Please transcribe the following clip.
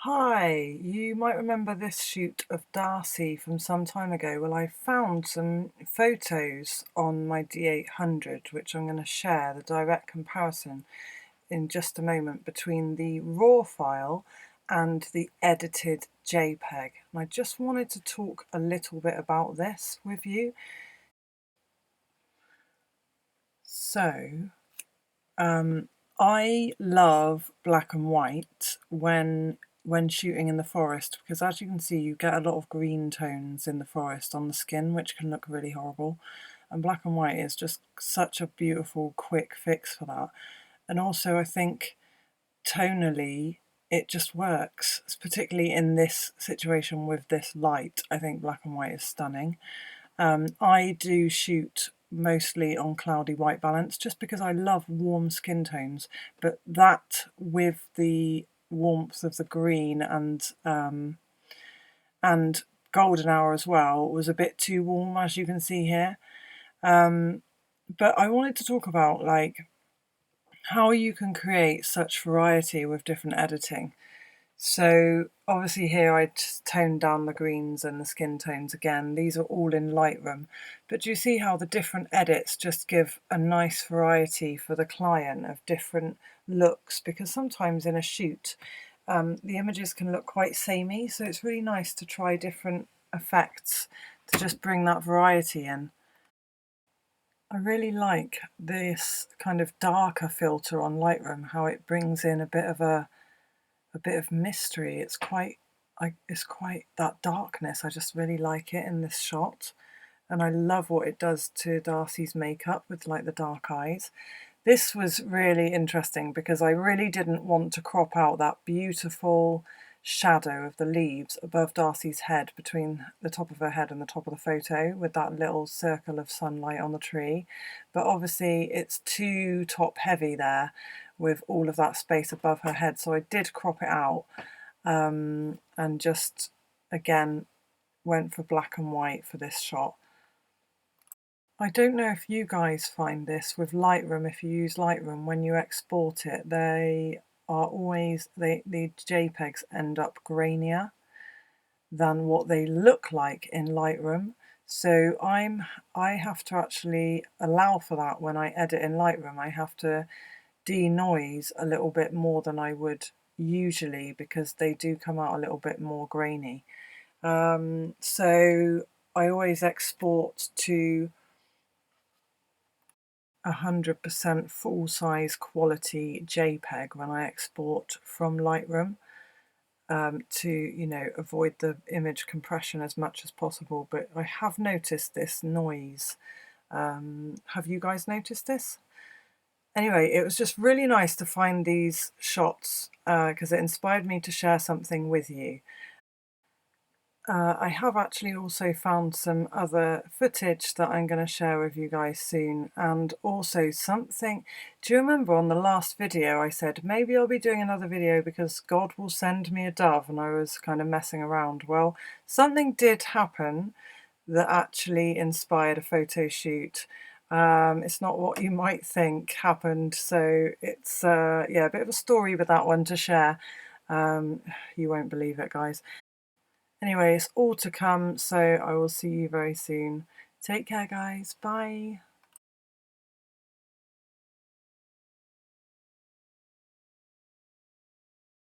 Hi, you might remember this shoot of Darcy from some time ago. Well, I found some photos on my D800, which I'm going to share, the direct comparison in just a moment between the RAW file and the edited JPEG. And I just wanted to talk a little bit about this with you. So, I love black and white when shooting in the forest, because as you can see you get a lot of green tones in the forest on the skin, which can look really horrible, and black and white is just such a beautiful quick fix for that. And also I think tonally it just works, particularly in this situation with this light. I think black and white is stunning. I do shoot mostly on cloudy white balance just because I love warm skin tones, but that with the warmth of the green and golden hour as well was a bit too warm, as you can see here. But I wanted to talk about like how you can create such variety with different editing. So obviously here I just toned down the greens and the skin tones again. These are all in Lightroom. But do you see how the different edits just give a nice variety for the client of different looks? Because sometimes in a shoot, the images can look quite samey. So it's really nice to try different effects to just bring that variety in. I really like this kind of darker filter on Lightroom, how it brings in a bit of mystery. It's quite that darkness. I just really like it in this shot, and I love what it does to Darcy's makeup with like the dark eyes. This was really interesting because I really didn't want to crop out that beautiful shadow of the leaves above Darcy's head, between the top of her head and the top of the photo, with that little circle of sunlight on the tree. But obviously it's too top heavy there with all of that space above her head, so I did crop it out, and just again went for black and white for this shot. I don't know if you guys find this with Lightroom. If you use Lightroom, when you export it, they are always, the JPEGs end up grainier than what they look like in Lightroom. So I have to actually allow for that when I edit in Lightroom. I have to denoise a little bit more than I would usually, because they do come out a little bit more grainy. So I always export to 100% full-size quality JPEG when I export from Lightroom, to avoid the image compression as much as possible. But I have noticed this noise. Have you guys noticed this? Anyway, it was just really nice to find these shots because it inspired me to share something with you. I have actually also found some other footage that I'm going to share with you guys soon, and also something. Do you remember on the last video I said maybe I'll be doing another video because God will send me a dove, and I was kind of messing around? Well, something did happen that actually inspired a photo shoot. It's not what you might think happened, so it's yeah, a bit of a story with that one to share. You won't believe it, guys. Anyway, it's all to come, so I will see you very soon. Take care, guys. Bye.